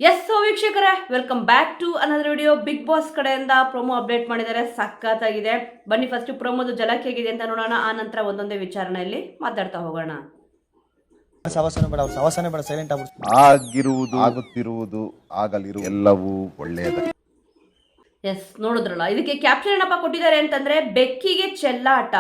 ವೀಕ್ಷಕರೇ, welcome back to another video. Bigg Boss ಕಡೆಯಿಂದ promo update ಮಾಡಿದ್ದಾರೆ, ಸಖತ್ತಾಗಿದೆ. ಬನ್ನಿ ಫಸ್ಟ್ ಪ್ರೋಮೋದು ಜಲಕ್ ಹೇಗಿದೆ ಅಂತ ನೋಡೋಣ, ಆ ನಂತರ ಒಂದೊಂದೇ ವಿಚಾರಣೆಯಲ್ಲಿ ಮಾತಾಡ್ತಾ ಹೋಗೋಣ. ಆಗಿರುವುದು, ಆಗುತ್ತಿರುವುದು, ಆಗಲಿರು ಎಲ್ಲವೂ ಒಳ್ಳೆಯದ. ಎಸ್, ನೋಡಿದ್ರಲ್ಲ, ಇದಕ್ಕೆ ಕ್ಯಾಪ್ಷನ್ ಏನಪ್ಪ ಕೊಟ್ಟಿದ್ದಾರೆ ಅಂತಂದ್ರೆ, ಬೆಕ್ಕಿಗೆ ಚೆಲ್ಲಾಟ,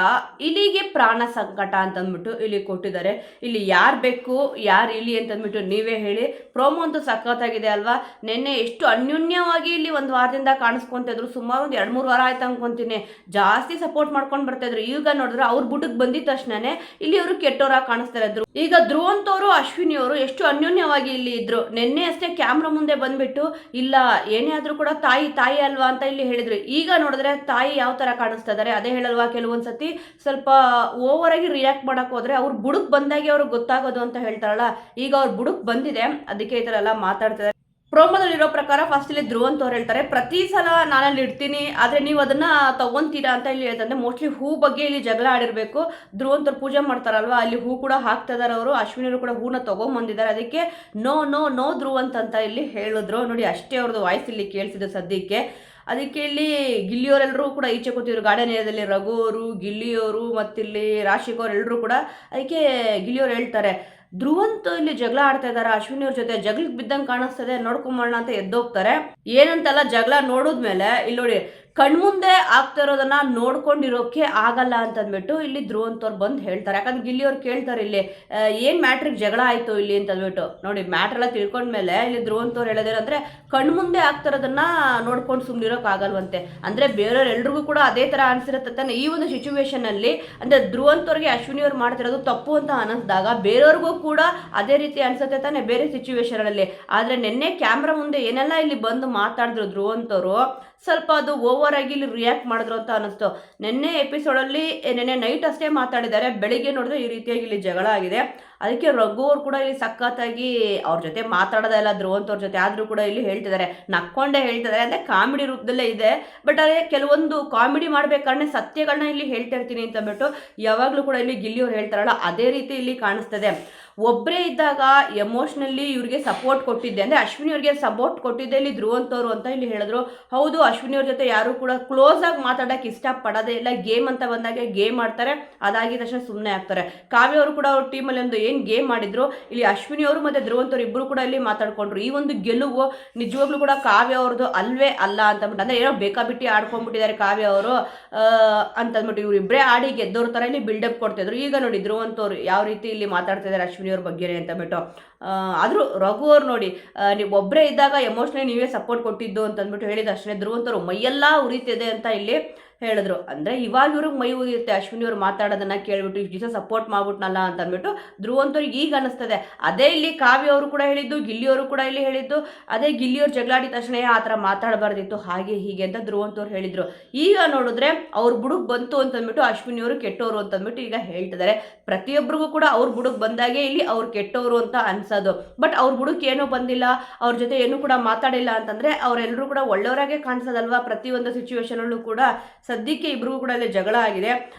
ಇಲಿಗೆ ಪ್ರಾಣ ಸಂಕಟ ಅಂತಂದ್ಬಿಟ್ಟು ಇಲ್ಲಿ ಕೊಟ್ಟಿದ್ದಾರೆ. ಇಲ್ಲಿ ಯಾರು ಬೆಕ್ಕು ಯಾರು ಇಲಿ ಅಂತಂದ್ಬಿಟ್ಟು ನೀವೇ ಹೇಳಿ. ಪ್ರೋಮೋ ಅಂತೂ ಸಖತ್ತಾಗಿದೆ ಅಲ್ವಾ? ನಿನ್ನೆ ಎಷ್ಟು ಅನ್ಯೋನ್ಯವಾಗಿ ಇಲ್ಲಿ ಒಂದು ವಾರದಿಂದ ಕಾಣಿಸ್ಕೊಂತಿದ್ರು. ಸುಮಾರು ಒಂದು 2-3 ವಾರ ಆಯ್ತು ಅನ್ಕೊಂತೀನಿ. ಜಾಸ್ತಿ ಸಪೋರ್ಟ್ ಮಾಡ್ಕೊಂಡು ಬರ್ತಾ ಇದ್ರು. ಈಗ ನೋಡಿದ್ರೆ ಅವ್ರ ಬುಡಕ್ಕೆ ಬಂದಿದ ತಕ್ಷಣನೇ ಇಲ್ಲಿ ಅವರು ಕೆಟ್ಟವರಾಗಿ ಕಾಣಿಸ್ತಾ ಇದ್ರು. ಈಗ ಧ್ರುವಂತವರು ಅಶ್ವಿನಿ ಅವರು ಎಷ್ಟು ಅನ್ಯೋನ್ಯವಾಗಿ ಇಲ್ಲಿ ಇದ್ರು. ನಿನ್ನೆ ಅಷ್ಟೇ ಕ್ಯಾಮ್ರಾ ಮುಂದೆ ಬಂದ್ಬಿಟ್ಟು ಇಲ್ಲ ಏನೇ ಆದ್ರೂ ಕೂಡ ತಾಯಿ ತಾಯಿ ಅಲ್ವಾ ಅಂತ ಇಲ್ಲಿ ಹೇಳಿದ್ರು. ಈಗ ನೋಡಿದ್ರೆ ತಾಯಿ ಯಾವ ತರ ಕಾಣಿಸ್ತಾ ಇದಾರೆ ಅದೇ ಹೇಳಲ್ವಾ? ಕೆಲವೊಂದ್ಸತಿ ಸ್ವಲ್ಪ ಓವರ್ ಆಗಿ ರಿಯಾಕ್ಟ್ ಮಾಡಕ್ ಹೋದ್ರೆ ಅವ್ರ ಬುಡಕ್ ಬಂದಾಗೆ ಅವ್ರಿಗೆ ಗೊತ್ತಾಗೋದು ಅಂತ ಹೇಳ್ತಾರಲ್ಲ, ಈಗ ಅವ್ರ ಬುಡಕ್ ಬಂದಿದೆ, ಅದಕ್ಕೆ ಈ ತರ ಎಲ್ಲ ಮಾತಾಡ್ತಿದ್ದಾರೆ. ಪ್ರೋಮೋದಲ್ಲಿರೋ ಪ್ರಕಾರ ಫಸ್ಟ್ ಇಲ್ಲಿ ಧ್ರುವಂತವ್ರು ಹೇಳ್ತಾರೆ, ಪ್ರತಿ ಸಲ ನಾನಲ್ಲಿ ಇಡ್ತೀನಿ ಆದ್ರೆ ನೀವು ಅದನ್ನ ತಗೊಂತೀರಾ ಅಂತ ಇಲ್ಲಿ ಹೇಳ್ತಾರೆ. ಮೋಸ್ಟ್ಲಿ ಹೂ ಬಗ್ಗೆ ಇಲ್ಲಿ ಜಗಳ ಆಡಿರ್ಬೇಕು. ಧ್ರುವಂತವ್ರು ಪೂಜೆ ಮಾಡ್ತಾರಲ್ವಾ, ಅಲ್ಲಿ ಹೂ ಕೂಡ ಹಾಕ್ತಾ ಇದಾರೆ ಅವರು. ಅಶ್ವಿನಿಯವರು ಕೂಡ ಹೂನ ತಗೊಂಬಂದಿದ್ದಾರೆ. ಅದಕ್ಕೆ ನೋ ನೋ ನೋ ಧ್ರುವಂತ್ ಅಂತ ಇಲ್ಲಿ ಹೇಳಿದ್ರು. ನೋಡಿ, ಅಷ್ಟೇ ಅವ್ರದ್ದು ವಾಯ್ಸ್ ಇಲ್ಲಿ ಕೇಳಿಸಿದ್ರು ಸದ್ಯಕ್ಕೆ. ಅದಕ್ಕೆ ಇಲ್ಲಿ ಗಿಲ್ಲಿಯವರೆಲ್ಲರೂ ಕೂಡ ಈಚೆ ಕೂತಿದ್ರು ಗಾರ್ಡನ್ ಏರಿಯಾದಲ್ಲಿ. ರಘು ಅವರು, ಗಿಲ್ಲಿಯವರು ಮತ್ತಿಲ್ಲಿ ರಾಶಿಕ್ ಅವ್ರು ಎಲ್ಲರೂ ಕೂಡ. ಅದಕ್ಕೆ ಗಿಲ್ಲಿಯವ್ರು ಹೇಳ್ತಾರೆ, ಧ್ರುವಂತ್ ಇಲ್ಲಿ ಜಗಳ ಆಡ್ತಾ ಇದಾರೆ ಅಶ್ವಿನಿ ಅವ್ರ ಜೊತೆ, ಜಗಳಕ್ಕೆ ಬಿದ್ದಂಗೆ ಕಾಣಿಸ್ತದೆ, ನೋಡ್ಕೊಂಬೋಣ ಅಂತ ಎದ್ದೋಗ್ತಾರೆ. ಏನಂತಲ್ಲ, ಜಗಳ ನೋಡಿದ್ಮೇಲೆ ಇಲ್ಲಿ ನೋಡಿ ಕಣ್ಮುಂದೆ ಆಗ್ತಾ ಇರೋದನ್ನ ನೋಡ್ಕೊಂಡಿರೋಕೆ ಆಗಲ್ಲ ಅಂತಂದ್ಬಿಟ್ಟು ಇಲ್ಲಿ ಧ್ರುವಂತ್ ಅವ್ರು ಬಂದು ಹೇಳ್ತಾರೆ. ಯಾಕಂದ್ರೆ ಗಿಲ್ಲಿಯವ್ರು ಕೇಳ್ತಾರೆ ಇಲ್ಲಿ ಏನ್ ಮ್ಯಾಟ್ರಿಗೆ ಜಗಳ ಆಯ್ತು ಇಲ್ಲಿ ಅಂತಂದ್ಬಿಟ್ಟು. ನೋಡಿ, ಮ್ಯಾಟ್ರ್ ಎಲ್ಲ ತಿಳ್ಕೊಂಡ್ಮೇಲೆ ಇಲ್ಲಿ ಧ್ರುವಂತ್ ಅವ್ರು ಹೇಳೋದೇನಂದ್ರೆ, ಕಣ್ಮುಂದೆ ಆಗ್ತಾ ಇರೋದನ್ನ ನೋಡ್ಕೊಂಡು ಸುಮ್ನಿರೋಕ್ ಆಗಲ್ವಂತೆ. ಅಂದ್ರೆ ಬೇರೆಯವ್ರು ಎಲ್ರಿಗೂ ಕೂಡ ಅದೇ ತರ ಅನ್ಸಿರತ್ತೆ. ಈ ಒಂದು ಸಿಚುವೇಶನ್ ಅಲ್ಲಿ ಅಂದ್ರೆ ಧ್ರುವಂತ್ ಅವ್ರಿಗೆ ಅಶ್ವಿನಿ ಅವ್ರು ಮಾಡ್ತಿರೋದು ತಪ್ಪು ಅಂತ ಅನಿಸಿದಾಗ ಬೇರೆಯವ್ರಿಗೂ ಕೂಡ ಅದೇ ರೀತಿ ಅನ್ಸುತ್ತೆ ತಾನೆ ಬೇರೆ ಸಿಚುವೇಶನ್ ಅಲ್ಲಿ. ಆದ್ರೆ ನಿನ್ನೆ ಕ್ಯಾಮ್ರಾ ಮುಂದೆ ಏನೆಲ್ಲ ಇಲ್ಲಿ ಬಂದು ಮಾತಾಡಿದ್ರು ಧ್ರುವಂತ್ ಅವರು, ಸ್ವಲ್ಪ ಅದು ಓವರ್ ಆಗಿ ಇಲ್ಲಿ ರಿಯಾಕ್ಟ್ ಮಾಡಿದ್ರು ಅಂತ ಅನಿಸ್ತು. ನಿನ್ನೆ ಎಪಿಸೋಡಲ್ಲಿ ನಿನ್ನೆ ನೈಟ್ ಅಷ್ಟೇ ಮಾತಾಡಿದ್ದಾರೆ, ಬೆಳಿಗ್ಗೆ ನೋಡಿದ್ರೆ ಈ ರೀತಿಯಾಗಿ ಇಲ್ಲಿ ಜಗಳ ಆಗಿದೆ. ಅದಕ್ಕೆ ರಘು ಅವ್ರು ಕೂಡ ಇಲ್ಲಿ ಸಖತ್ತಾಗಿ ಅವ್ರ ಜೊತೆ ಮಾತಾಡೋದೇ ಇಲ್ಲ ಧ್ರುವಂತ್ ಅವ್ರ ಜೊತೆ, ಆದ್ರೂ ಕೂಡ ಇಲ್ಲಿ ಹೇಳ್ತಿದ್ದಾರೆ, ನಕ್ಕೊಂಡೇ ಹೇಳ್ತಿದ್ದಾರೆ. ಅಂದ್ರೆ ಕಾಮಿಡಿ ರೂಪದಲ್ಲೇ ಇದೆ, ಬಟ್ ಅದೇ ಕೆಲವೊಂದು ಕಾಮಿಡಿ ಮಾಡ್ಬೇಕಾದ್ರೆ ಸತ್ಯಗಳನ್ನ ಇಲ್ಲಿ ಹೇಳ್ತಾ ಇರ್ತೀನಿ ಅಂತ ಬಿಟ್ಟು ಯಾವಾಗ್ಲೂ ಕೂಡ ಇಲ್ಲಿ ಗಿಲ್ಲಿಯವ್ರು ಹೇಳ್ತಾರಲ್ಲ ಅದೇ ರೀತಿ ಇಲ್ಲಿ ಕಾಣಿಸ್ತದೆ. ಒಬ್ಬರೇ ಇದ್ದಾಗ ಎಮೋಷ್ನಲಿ ಇವ್ರಿಗೆ ಸಪೋರ್ಟ್ ಕೊಟ್ಟಿದ್ದೆ, ಅಂದರೆ ಅಶ್ವಿನಿ ಅವ್ರಿಗೆ ಸಪೋರ್ಟ್ ಕೊಟ್ಟಿದ್ದೆ ಇಲ್ಲಿ ಧ್ರುವಂತ್ ಅವರು ಅಂತ ಇಲ್ಲಿ ಹೇಳಿದ್ರು. ಹೌದು, ಅಶ್ವಿನಿ ಅವ್ರ ಜೊತೆ ಯಾರು ಕೂಡ ಕ್ಲೋಸ್ ಆಗಿ ಮಾತಾಡೋಕೆ ಇಷ್ಟಪಡೋದೇ ಇಲ್ಲ. ಗೇಮ್ ಅಂತ ಬಂದಾಗ ಗೇಮ್ ಆಡ್ತಾರೆ, ಅದಾಗಿದ ತಕ್ಷಣ ಸುಮ್ಮನೆ ಆಗ್ತಾರೆ. ಕಾವ್ಯ ಅವರು ಕೂಡ ಅವ್ರ ಟೀಮಲ್ಲಿ ಒಂದು ಏನು ಗೇಮ್ ಮಾಡಿದ್ರು, ಇಲ್ಲಿ ಅಶ್ವಿನಿ ಅವರು ಮತ್ತು ಧ್ರುವಂತ್ ಅವರು ಇಬ್ಬರು ಕೂಡ ಇಲ್ಲಿ ಮಾತಾಡ್ಕೊಂಡ್ರು. ಈ ಒಂದು ಗೆಲುವು ನಿಜವಾಗ್ಲೂ ಕೂಡ ಕಾವ್ಯ ಅವ್ರದ್ದು ಅಲ್ವೇ ಅಲ್ಲ ಅಂತಂದ್ಬಿಟ್ಟು, ಅಂದರೆ ಏನೋ ಬೇಕಾಬಿಟ್ಟಿ ಆಡ್ಕೊಂಡ್ಬಿಟ್ಟಿದ್ದಾರೆ ಕಾವ್ಯ ಅವರು ಅಂತಂದ್ಬಿಟ್ಟು, ಇವ್ರು ಇಬ್ಬರೇ ಆಡಿ ಗೆದ್ದವ್ರ ಥರ ಇಲ್ಲಿ ಬಿಲ್ಡಪ್ ಕೊಡ್ತಿದ್ರು. ಈಗ ನೋಡಿ ಧ್ರುವಂತ್ ಅವರು ಯಾವ ರೀತಿ ಇಲ್ಲಿ ಮಾತಾಡ್ತಿದ್ದಾರೆ ಅಶ್ವಿನಿ ಅವ್ರ ಬಗ್ಗೆ ಅಂತಂದ್ಬಿಟ್ಟು. ಆದರೂ ರಘು ಅವ್ರು ನೋಡಿ, ನೀವು ಒಬ್ಬರೇ ಇದ್ದಾಗ ಎಮೋಷ್ನಲಿ ನೀವೇ ಸಪೋರ್ಟ್ ಕೊಟ್ಟಿದ್ದು ಅಂತಂದ್ಬಿಟ್ಟು ಹೇಳಿದ ಅಷ್ಟೇ ಧ್ರುವಂತರು ಮೈಯೆಲ್ಲ ಉರಿತಿದೆ ಅಂತ ಇಲ್ಲಿ ಹೇಳಿದ್ರು. ಅಂದರೆ ಇವಾಗ ಇವ್ರಿಗೆ ಮೈ ಉರಿಯುತ್ತೆ ಅಶ್ವಿನಿ ಅವ್ರು ಮಾತಾಡೋದನ್ನ ಕೇಳ್ಬಿಟ್ಟು, ಇಷ್ಟು ದಿವಸ ಸಪೋರ್ಟ್ ಮಾಡ್ಬಿಟ್ನಲ್ಲ ಅಂತಂದ್ಬಿಟ್ಟು ಧ್ರುವಂತವ್ರಿಗೆ ಈಗ ಅನಿಸ್ತದೆ. ಅದೇ ಇಲ್ಲಿ ಕಾವ್ಯ ಅವರು ಕೂಡ ಹೇಳಿದ್ದು, ಗಿಲ್ಲಿಯವರು ಕೂಡ ಇಲ್ಲಿ ಹೇಳಿದ್ದು, ಅದೇ ಗಿಲ್ಲಿಯವ್ರು ಜಗಳಾಡಿದ ತಕ್ಷಣ ಆ ಥರ ಮಾತಾಡಬಾರ್ದಿತ್ತು ಹಾಗೆ ಹೀಗೆ ಅಂತ ಧ್ರುವಂತವ್ರು ಹೇಳಿದ್ರು. ಈಗ ನೋಡಿದ್ರೆ ಅವ್ರ ಬುಡಕ್ ಬಂತು ಅಂತಂದ್ಬಿಟ್ಟು ಅಶ್ವಿನಿ ಅವರು ಕೆಟ್ಟವರು ಅಂತಂದ್ಬಿಟ್ಟು ಈಗ ಹೇಳ್ತಿದ್ದಾರೆ. ಪ್ರತಿಯೊಬ್ಬರಿಗೂ ಕೂಡ ಅವ್ರ ಬುಡಕ್ ಬಂದಾಗೆ ಇಲ್ಲಿ ಅವ್ರು ಕೆಟ್ಟವರು ಅಂತ ಅನ್ಸೋದು. ಬಟ್ ಅವ್ರ ಬುಡಕ್ ಏನೂ ಬಂದಿಲ್ಲ, ಅವ್ರ ಜೊತೆ ಏನೂ ಕೂಡ ಮಾತಾಡಿಲ್ಲ ಅಂತಂದ್ರೆ ಅವರೆಲ್ಲರೂ ಕೂಡ ಒಳ್ಳೆಯವರಾಗೆ ಕಾಣಿಸೋದಲ್ವಾ ಪ್ರತಿಯೊಂದು ಸಿಚುವೇಶನಲ್ಲೂ ಕೂಡ. ಸದ್ಯಕ್ಕೆ ಇಬ್ರಿಗೂ ಕೂಡ ಅಲ್ಲಿ ಜಗಳ ಆಗಿದೆ.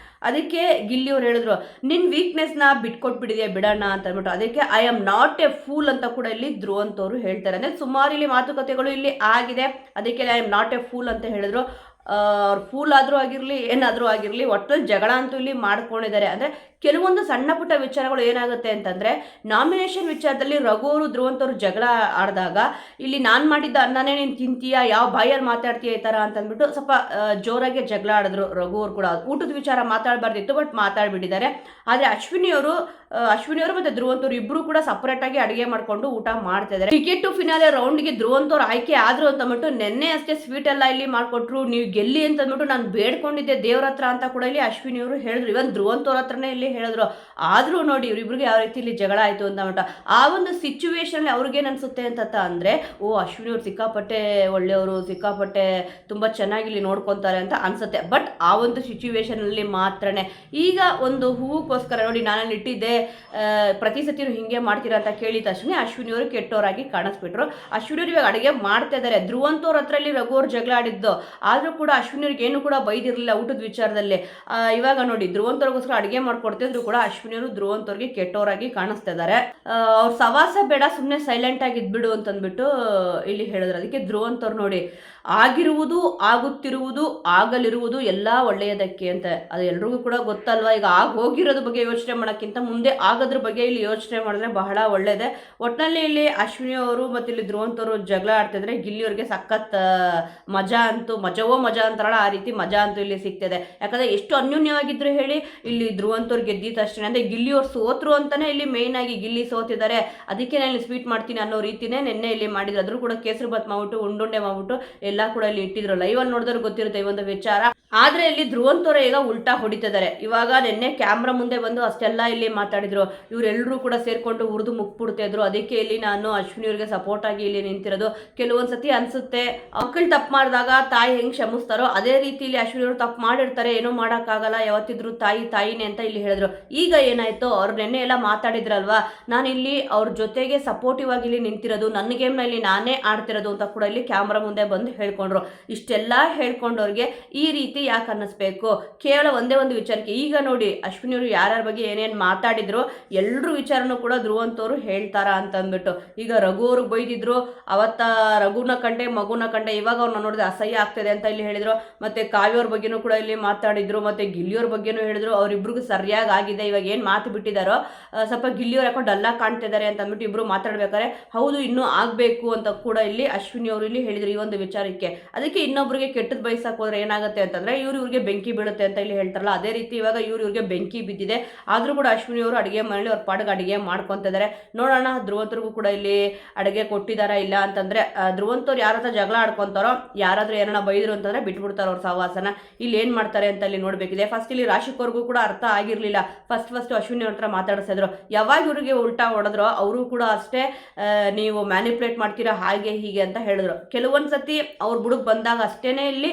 ಅದಕ್ಕೆ ಗಿಲ್ಲಿಯವ್ರು ಹೇಳಿದ್ರು, ನಿನ್ನ ವೀಕ್ನೆಸ್ನ ಬಿಟ್ಕೊಟ್ಬಿಟ್ಟಿದೆಯಾ ಬಿಡೋಣ ಅಂತ ಅಂದ್ಬಿಟ್ಟು. ಅದಕ್ಕೆ I am not A pool ಅಂತ ಕೂಡ ಇಲ್ಲಿ ಧ್ರುವಂತ್ ಅವರು ಹೇಳ್ತಾರೆ. ಅಂದರೆ ಸುಮಾರು ಇಲ್ಲಿ ಮಾತುಕತೆಗಳು ಇಲ್ಲಿ ಆಗಿದೆ, ಅದಕ್ಕೆ I am not A pool ಅಂತ ಹೇಳಿದ್ರು. ಅವ್ರು ಫೂಲ್ ಆದರೂ ಆಗಿರಲಿ ಏನಾದರೂ ಆಗಿರಲಿ, ಒಟ್ಟಲ್ಲಿ ಜಗಳ ಅಂತೂ ಇಲ್ಲಿ ಮಾಡ್ಕೊಂಡಿದ್ದಾರೆ. ಅಂದರೆ ಕೆಲವೊಂದು ಸಣ್ಣ ಪುಟ್ಟ ವಿಚಾರಗಳು ಏನಾಗುತ್ತೆ ಅಂತಂದರೆ, ನಾಮಿನೇಷನ್ ವಿಚಾರದಲ್ಲಿ ರಘು ಅವರು ಧ್ರುವಂತ್ ಅವರು ಜಗಳ ಆಡಿದಾಗ ಇಲ್ಲಿ ನಾನು ಮಾಡಿದ್ದ ಅನ್ನನೇ ನೀನು ತಿಂತೀಯಾ, ಯಾವ ಬಾಯಲ್ಲಿ ಮಾತಾಡ್ತೀಯ ಈ ಥರ ಅಂತಂದ್ಬಿಟ್ಟು ಸ್ವಲ್ಪ ಜೋರಾಗಿ ಜಗಳ ಆಡಿದ್ರು ರಘು ಅವರು ಕೂಡ. ಊಟದ ವಿಚಾರ ಮಾತಾಡಬಾರ್ದಿತ್ತು, ಬಟ್ ಮಾತಾಡ್ಬಿಟ್ಟಿದ್ದಾರೆ. ಆದರೆ ಅಶ್ವಿನಿ ಅವರು ಮತ್ತು ಧ್ರುವಂತ್ ಅವರು ಇಬ್ಬರು ಕೂಡ ಸಪರೇಟಾಗಿ ಅಡುಗೆ ಮಾಡಿಕೊಂಡು ಊಟ ಮಾಡ್ತಿದ್ದಾರೆ. ಟಿಕೆಟ್ ಟು ಫಿನಾಲೆ ರೌಂಡ್ಗೆ ಧ್ರುವಂತ್ ಅವರು ಆಯ್ಕೆ ಆದ್ರು ಅಂತಂದ್ಬಿಟ್ಟು ನಿನ್ನೆ ಅಷ್ಟೇ ಸ್ವೀಟ್ ಎಲ್ಲ ಇಲ್ಲಿ ಮಾಡಿಕೊಟ್ರು, ನೀವು ಗೆಲ್ಲಿ ಅಂತಂದ್ಬಿಟ್ಟು ನಾನು ಬೇಡ್ಕೊಂಡಿದ್ದೆ ದೇವ್ರ ಹತ್ರ ಅಂತ ಕೂಡ ಇಲ್ಲಿ ಅಶ್ವಿನಿ ಅವರು ಹೇಳಿದ್ರು. ಇವನ್ ಧ್ರುವಂತ್ ಅವ್ರ ಹತ್ರನೇ ಇಲ್ಲಿ ಹೇಳಿದ್ರು. ಆದರೂ ನೋಡಿ ಇವರಿಬ್ರಿಗೆ ಯಾವ ರೀತಿ ಇಲ್ಲಿ ಜಗಳ ಆಯಿತು ಅಂತಂದ್ಬಿಟ್ಟು. ಆ ಒಂದು ಸಿಚುವೇಶನ್ ಅವ್ರಿಗೇನು ಅನಿಸುತ್ತೆ ಅಂತ ಅಂದರೆ, ಓ ಅಶ್ವಿನಿ ಅವ್ರು ಸಿಕ್ಕಾಪಟ್ಟೆ ಒಳ್ಳೆಯವರು, ಸಿಕ್ಕಾಪಟ್ಟೆ ತುಂಬ ಚೆನ್ನಾಗಿ ಇಲ್ಲಿ ನೋಡ್ಕೊತಾರೆ ಅಂತ ಅನಿಸುತ್ತೆ. ಬಟ್ ಆ ಒಂದು ಸಿಚುವೇಶನಲ್ಲಿ ಮಾತ್ರನೇ. ಈಗ ಒಂದು ಹೂವಕ್ಕೋಸ್ಕರ ನೋಡಿ ನಾನಲ್ಲಿ ಇಟ್ಟಿದ್ದೆ, ಪ್ರತಿ ಸತಿನೂ ಹಿಂಗೆ ಮಾಡ್ತೀರಾ ಅಂತ ಕೇಳಿದ ತಕ್ಷಣ ಅಶ್ವಿನಿ ಅವರು ಕೆಟ್ಟವರಾಗಿ ಕಾಣಿಸ್ಬಿಟ್ರು. ಅಶ್ವಿನಿ ಅವ್ರು ಇವಾಗ ಅಡುಗೆ ಮಾಡ್ತಾ ಇದ್ದಾರೆ. ಧ್ರುವಂತ್ ಅವ್ರ ಹತ್ರ ಇಲ್ಲಿ ರಘು ಅವ್ರು ಜಗಳ ಆಡಿದ್ದು, ಆದರೂ ಕೂಡ ಅಶ್ವಿನಿ ಅವ್ರಿಗೆ ಏನು ಕೂಡ ಬೈದಿರಲಿಲ್ಲ ಊಟದ ವಿಚಾರದಲ್ಲಿ. ಇವಾಗ ನೋಡಿ ಧ್ರುವಂತ್ ಅವ್ರಿಗೋಸ್ಕರ ಅಡುಗೆ ಮಾಡ್ಕೊಡ್ತೀವಿ, ಗೊತ್ತಿದ್ರು ಕೂಡ ಅಶ್ವಿನಿ ಅವರು ಧ್ರುವ್ ಅಂತವ್ರಿಗೆ ಕೆಟ್ಟವರಾಗಿ ಕಾಣಿಸ್ತಾ ಇದ್ದಾರೆ. ಅವ್ರ ಸವಾಸ ಬೇಡ, ಸುಮ್ಮನೆ ಸೈಲೆಂಟ್ ಆಗಿ ಇದ್ಬಿಡು ಅಂತಂದ್ಬಿಟ್ಟು ಇಲ್ಲಿ ಹೇಳಿದ್ರು. ಅದಕ್ಕೆ ಧ್ರುವ್ ಅಂತವ್ರು ನೋಡಿ, ಆಗಿರುವುದು, ಆಗುತ್ತಿರುವುದು, ಆಗಲಿರುವುದು ಎಲ್ಲ ಒಳ್ಳೆಯದಕ್ಕೆ ಅಂತ. ಅದು ಎಲ್ರಿಗೂ ಕೂಡ ಗೊತ್ತಲ್ವಾ. ಈಗ ಹೋಗಿರೋದ್ರ ಬಗ್ಗೆ ಯೋಚನೆ ಮಾಡೋಕ್ಕಿಂತ ಮುಂದೆ ಆಗೋದ್ರ ಬಗ್ಗೆ ಇಲ್ಲಿ ಯೋಚನೆ ಮಾಡಿದ್ರೆ ಬಹಳ ಒಳ್ಳೇದೆ. ಒಟ್ಟಿನಲ್ಲಿ ಇಲ್ಲಿ ಅಶ್ವಿನಿ ಅವರು ಮತ್ತು ಇಲ್ಲಿ ಧ್ರುವ್ ಅಂತವ್ರು ಜಗಳ ಆಡ್ತಿದ್ರೆ ಗಿಲ್ಲಿಯವ್ರಿಗೆ ಸಖತ್ ಮಜಾ ಅಂತೂ, ಮಜಾ ಅಂತಾರಲ್ಲ ಆ ರೀತಿ ಮಜಾ ಅಂತೂ ಇಲ್ಲಿ ಸಿಗ್ತದೆ. ಯಾಕಂದ್ರೆ ಎಷ್ಟು ಅನ್ಯೋನ್ಯವಾಗಿದ್ರು ಹೇಳಿ, ಇಲ್ಲಿ ಧ್ರುವ್ ಅಂತವ್ರು ಗೆದ್ದಿತ್ತು ಅಷ್ಟೇ. ಅಂದ್ರೆ ಗಿಲ್ಲಿಯವ್ರು ಸೋತ್ರು ಅಂತಾನೆ ಇಲ್ಲಿ ಮೇನ್ ಆಗಿ ಗಿಲ್ಲಿ ಸೋತಿದ್ದಾರೆ, ಅದಕ್ಕೆ ನಾನು ಇಲ್ಲಿ ಸ್ವೀಟ್ ಮಾಡ್ತೀನಿ ಅನ್ನೋ ರೀತಿನೇ ನಿನ್ನೆ ಇಲ್ಲಿ ಮಾಡಿದ್ರು. ಅದ್ರೂ ಕೂಡ ಕೇಸರಿ ಬಾತ್ ಮಾಡ್ಬಿಟ್ಟು ಉಂಡುಂಡೆ ಮಾಡ್ಬಿಟ್ಟು ಎಲ್ಲ ಕೂಡ ಇಲ್ಲಿ ಇಟ್ಟಿದ್ರು. ಲೈವ್ ಅಲ್ಲಿ ನೋಡಿದ್ರೆ ಗೊತ್ತಿರುತ್ತೆ ಈ ಒಂದು ವಿಚಾರ. ಆದ್ರೆ ಇಲ್ಲಿ ಧ್ರುವ್ ಅಂತವ್ರು ಈಗ ಉಲ್ಟಾ ಹೊಡಿತಿದ್ದಾರೆ. ಇವಾಗ ನಿನ್ನೆ ಕ್ಯಾಮ್ರಾ ಮುಂದೆ ಬಂದು ಅಷ್ಟೆಲ್ಲ ಇಲ್ಲಿ ಮಾತಾಡಿದ್ರು, ಇವರೆಲ್ಲರೂ ಕೂಡ ಸೇರ್ಕೊಂಡು ಉರ್ದು ಮುಕ್ಬಿಡ್ತಾ ಇದ್ರು. ಅದಕ್ಕೆ ಇಲ್ಲಿ ನಾನು ಅಶ್ವಿನಿ ಅವ್ರಿಗೆ ಸಪೋರ್ಟ್ ಆಗಿ ಇಲ್ಲಿ ನಿಂತಿರೋದು. ಕೆಲವೊಂದ್ಸತಿ ಅನ್ಸುತ್ತೆ ಮಕ್ಕಳು ತಪ್ಪು ಮಾಡಿದಾಗ ತಾಯಿ ಹೆಂಗ್ ಕ್ಷಮಿಸ್ತಾರೋ ಅದೇ ರೀತಿ ಇಲ್ಲಿ ಅಶ್ವಿನಿ ಅವರು ತಪ್ಪು ಮಾಡಿರ್ತಾರೆ, ಏನೋ ಮಾಡೋಕ್ಕಾಗಲ್ಲ, ಯಾವತ್ತಿದ್ರು ತಾಯಿನೇ ಅಂತ ಇಲ್ಲಿ ಹೇಳಿದ್ರು. ಈಗ ಏನಾಯ್ತು, ಅವ್ರು ನೆನ್ನೆ ಎಲ್ಲ ಮಾತಾಡಿದ್ರಲ್ವಾ, ನಾನು ಇಲ್ಲಿ ಅವ್ರ ಜೊತೆಗೆ ಸಪೋರ್ಟಿವ್ ಆಗಿ ಇಲ್ಲಿ ನಿಂತಿರೋದು, ನನ್ನ ಗೇಮ್ನಲ್ಲಿ ನಾನೇ ಆಡ್ತಿರೋದು ಅಂತ ಕೂಡ ಇಲ್ಲಿ ಕ್ಯಾಮ್ರಾ ಮುಂದೆ ಬಂದು ಹೇಳ್ಕೊಂಡ್ರು. ಇಷ್ಟೆಲ್ಲ ಹೇಳ್ಕೊಂಡವ್ರಿಗೆ ಈ ರೀತಿ ಯಾಕೆ ಅನ್ನಿಸ್ಬೇಕು? ಕೇವಲ ಒಂದೇ ಒಂದು ವಿಚಾರಕ್ಕೆ. ಈಗ ನೋಡಿ ಅಶ್ವಿನಿ ಅವರು ಯಾರ್ಯಾರ ಬಗ್ಗೆ ಏನೇನು ಮಾತಾಡಿದ್ರು ಎಲ್ಲರೂ ವಿಚಾರನೂ ಕೂಡ ಧ್ರುವ್ ಅಂತವ್ರು ಹೇಳ್ತಾರ ಅಂತ ಅಂದ್ಬಿಟ್ಟು. ಈಗ ರಘು ಅವ್ರಿಗೆ ಬೈದಿದ್ರು, ಅವತ್ತ ರಘುನ ಕಂಡೆ ಮಗುನ ಕಂಡೆ, ಇವಾಗ ಅವ್ರನ್ನ ನೋಡಿದ್ರೆ ಅಸಹ್ಯ ಆಗ್ತದೆ ಅಂತ ಇಲ್ಲಿ ಹೇಳಿದ್ರು. ಮತ್ತೆ ಕಾವ್ಯವ್ರ ಬಗ್ಗೆನೂ ಕೂಡ ಇಲ್ಲಿ ಮಾತಾಡಿದ್ರು, ಮತ್ತೆ ಗಿಲ್ಲಿಯವ್ರ ಬಗ್ಗೆನೂ ಹೇಳಿದ್ರು. ಅವ್ರಿಬ್ರಿಗೂ ಸರಿಯಾಗಿ ಆಗಿದೆ. ಇವಾಗ ಏನು ಮಾತು ಬಿಟ್ಟಿದ್ದಾರೋ ಸ್ವಲ್ಪ ಗಿಲ್ಲಿಯವ್ರು ಯಾಕೋ ಡಲ್ಲ ಕಾಣ್ತಿದ್ದಾರೆ ಅಂತ ಅಂದ್ಬಿಟ್ಟು ಇಬ್ರು ಮಾತಾಡ್ಬೇಕಾರೆ ಹೌದು ಇನ್ನೂ ಆಗಬೇಕು ಅಂತ ಕೂಡ ಇಲ್ಲಿ ಅಶ್ವಿನಿ ಅವರು ಇಲ್ಲಿ ಹೇಳಿದ್ರು ಈ ಒಂದು ವಿಚಾರಕ್ಕೆ. ಅದಕ್ಕೆ ಇನ್ನೊಬ್ರಿಗೆ ಕೆಟ್ಟದ್ ಬಯಸಕ್ಕೆ ಹೋದ್ರೆ ಏನಾಗುತ್ತೆ ಅಂತಂದ್ರೆ ಇವ್ರಿಗೆ ಬೆಂಕಿ ಬೀಳುತ್ತೆ ಅಂತ ಇಲ್ಲಿ ಹೇಳ್ತಾರಲ್ಲ, ಅದೇ ರೀತಿ ಇವಾಗ ಇವ್ರಿಗೆ ಬೆಂಕಿ ಬಿದ್ದಿದೆ. ಆದ್ರೂ ಕೂಡ ಅಶ್ವಿನಿ ಅವರು ಅಡುಗೆ ಮಾಡಿ ಅವ್ರ ಪಾಡಿಗೆ ಅಡುಗೆ ಮಾಡ್ಕೊಂತಿದ್ದಾರೆ. ನೋಡೋಣ ಧ್ರುವಂತರಿಗೂ ಕೂಡ ಇಲ್ಲಿ ಅಡುಗೆ ಕೊಟ್ಟಿದಾರ ಇಲ್ಲ ಅಂತಂದ್ರೆ. ಧ್ರುವಂತವ್ರು ಯಾರ ಹತ್ರ ಜಗಳ ಆಡ್ಕೊಂತಾರೋ, ಯಾರಾದ್ರೂ ಏನಾರ ಬೈದ್ರು ಅಂತಂದ್ರೆ ಬಿಟ್ಬಿಡ್ತಾರೋ ಅವ್ರ ಸಹವಾಸನ. ಇಲ್ಲಿ ಏನ್ ಮಾಡ್ತಾರೆ ಅಂತ ಇಲ್ಲಿ ನೋಡ್ಬೇಕಿದೆ. ಫಸ್ಟ್ ಇಲ್ಲಿ ರಾಶಿಕವ್ರಿಗೂ ಕೂಡ ಅರ್ಥ ಆಗಿರ್ಲಿಲ್ಲ. ಫಸ್ಟ್ ಅಶ್ವಿನಿ ಅವ್ರ ಹತ್ರ ಮಾತಾಡಿಸಿದ್ರು. ಯಾವಾಗ ಇವ್ರಿಗೆ ಉಲ್ಟಾ ಹೊಡೆದ್ರು ಅವರು ಕೂಡ ಅಷ್ಟೇ, ನೀವು ಮ್ಯಾನಿಪುಲೇಟ್ ಮಾಡ್ತೀರಾ ಹಾಗೆ ಹೀಗೆ ಅಂತ ಹೇಳಿದ್ರು. ಕೆಲವೊಂದ್ಸತಿ ಅವ್ರ ಬುಡಕ್ ಬಂದಾಗ ಅಷ್ಟೇನೆ ಇಲ್ಲಿ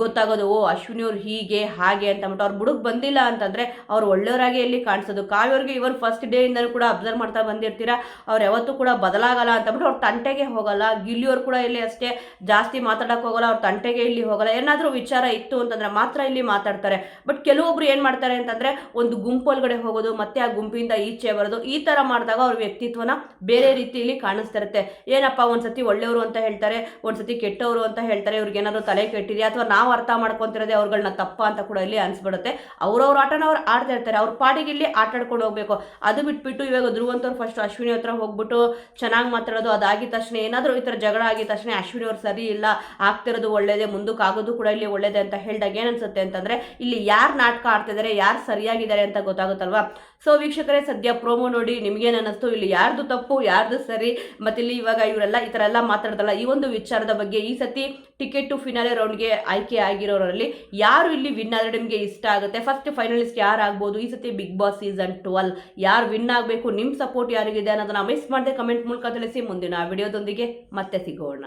ಗೊತ್ತಾಗೋದು, ಓ ಅಶ್ವಿನಿ ಅವ್ರು ಹೀಗೆ ಹಾಗೆ ಅಂತ ಅಂದ್ಬಿಟ್ಟು. ಅವ್ರ ಬುಡಕ್ ಬಂದಿಲ್ಲ ಅಂತಂದ್ರೆ ಅವ್ರು ಒಳ್ಳೆಯವರಾಗೆ ಇಲ್ಲಿ ಕಾಣಿಸೋದು. ಕಾವ್ಯವ್ರಿಗೆ ಇವನ್ ಫಸ್ಟ್ ಡೇ ಇಂದ ಕೂಡ ಅಬ್ಸರ್ವ್ ಮಾಡ್ತಾ ಬಂದಿರ್ತೀರಾ, ಅವ್ರು ಯಾವತ್ತೂ ಕೂಡ ಬದಲಾಗಲ್ಲ ಅಂತಂದ್ಬಿಟ್ಟು ಅವ್ರ ತಂಟೆಗೆ ಹೋಗಲ್ಲ. ಗಿಲ್ಲಿಯವ್ರು ಕೂಡ ಇಲ್ಲಿ ಅಷ್ಟೇ ಜಾಸ್ತಿ ಮಾತಾಡಕ್ ಹೋಗಲ್ಲ, ಅವ್ರ ತಂಟೆಗೆ ಇಲ್ಲಿ ಹೋಗಲ್ಲ. ಏನಾದ್ರೂ ವಿಚಾರ ಇತ್ತು ಅಂತಂದ್ರೆ ಮಾತ್ರ ಇಲ್ಲಿ ಮಾತಾಡ್ತಾರೆ. ಬಟ್ ಕೆಲವೊಬ್ರು ಏನ್ ಮಾಡ್ತಾರೆ ಅಂತಂದ್ರೆ ಒಂದು ಗುಂಪೊಳಗಡೆ ಹೋಗೋದು, ಮತ್ತೆ ಆ ಗುಂಪಿಂದ ಈಚೆ ಬರೋದು, ಈ ತರ ಮಾಡಿದಾಗ ಅವ್ರ ವ್ಯಕ್ತಿತ್ವನ ಬೇರೆ ರೀತಿಯಲ್ಲಿ ಕಾಣಿಸ್ತಿರುತ್ತೆ. ಏನಪ್ಪ ಒಂದ್ಸತಿ ಒಳ್ಳೆಯವರು ಅಂತ ಹೇಳ್ತಾರೆ, ಒಂದ್ಸತಿ ಕೆಟ್ಟವರು ಅಂತ ಹೇಳ್ತಾರೆ, ಇವ್ರಿಗೆ ಏನಾದ್ರು ತಲೆ ಕೆಟ್ಟಿದೆ ಅಥವಾ ನಾವು ಅರ್ಥ ಮಾಡ್ಕೊಂತಿರೋದೇ ಅವ್ರುಗಳನ್ನ ತಪ್ಪ ಅಂತ ಕೂಡ ಇಲ್ಲಿ ಅನ್ಸ್ಬಿಡುತ್ತೆ. ಅವ್ರವ್ರ ಆಟನ ಅವ್ರು ಆಡ್ತಾ ಇರ್ತಾರೆ, ಅವ್ರ ಪಾಡಿಗೆ ಇಲ್ಲಿ ಆಟ ಆಡ್ಕೊಂಡು ಹೋಗ್ಬೇಕು. ಅದು ಬಿಟ್ಬಿಟ್ಟು ಇವಾಗ ಧ್ರುವಂತವ್ರು ಫಸ್ಟ್ ಅಶ್ವಿನಿ ಹತ್ರ ಹೋಗ್ಬಿಟ್ಟು ಚೆನ್ನಾಗಿ ಮಾತಾಡೋದು, ಅದಾಗಿದ ತಕ್ಷಣ ಏನಾದರೂ ಈ ಥರ ಜಗಳ ಆಗಿದ ತಕ್ಷಣ ಅಶ್ವಿನಿ ಅವ್ರು ಸರಿ ಇಲ್ಲ, ಆಗ್ತಿರೋದು ಒಳ್ಳೇದೇ, ಮುಂದಕ್ಕೆ ಆಗೋದು ಕೂಡ ಇಲ್ಲಿ ಒಳ್ಳೇದೇ ಅಂತ ಹೇಳಿದಾಗ ಏನನ್ಸುತ್ತೆ ಅಂತಂದ್ರೆ ಇಲ್ಲಿ ಯಾರು ನಾಟಕ ಆಡ್ತಿದ್ದಾರೆ, ಯಾರು ಸರಿಯಾಗಿದ್ದಾರೆ ಅಂತ ಗೊತ್ತಾಗುತ್ತಲ್ವಾ. ಸೊ ವೀಕ್ಷಕರೇ, ಸದ್ಯ ಪ್ರೋಮೋ ನೋಡಿ ನಿಮ್ಗೇನು ಅನ್ನಿಸ್ತು, ಇಲ್ಲಿ ಯಾರ್ದು ತಪ್ಪು ಯಾರ್ದು ಸರಿ, ಮತ್ತೆ ಇಲ್ಲಿ ಇವಾಗ ಇವರೆಲ್ಲ ಈ ಥರ ಎಲ್ಲ ಮಾತಾಡ್ದಲ್ಲ ಈ ಒಂದು ವಿಚಾರದ ಬಗ್ಗೆ. ಈ ಸತಿ ಟಿಕೆಟ್ ಟು ಫಿನಾಲೆ ರೌಂಡ್ಗೆ ಆಯ್ಕೆ ಆಗಿರೋರಲ್ಲಿ ಯಾರು ಇಲ್ಲಿ ವಿನ್ ಆದರೆ ನಿಮಗೆ ಇಷ್ಟ ಆಗುತ್ತೆ? ಫಸ್ಟ್ ಫೈನಲಿಸ್ಟ್ ಯಾರು ಆಗ್ಬೋದು ಈ ಸತಿ ಬಿಗ್ ಬಾಸ್ ಸೀಸನ್ 12? ಯಾರು ವಿನ್ ಆಗಬೇಕು, ನಿಮ್ಮ ಸಪೋರ್ಟ್ ಯಾರಿಗಿದೆ ಅನ್ನೋದನ್ನ ಮಿಸ್ ಮಾಡದೆ ಕಮೆಂಟ್ ಮೂಲಕ ತಿಳಿಸಿ. ಮುಂದಿನ ವಿಡಿಯೋದೊಂದಿಗೆ ಮತ್ತೆ ಸಿಗೋಣ.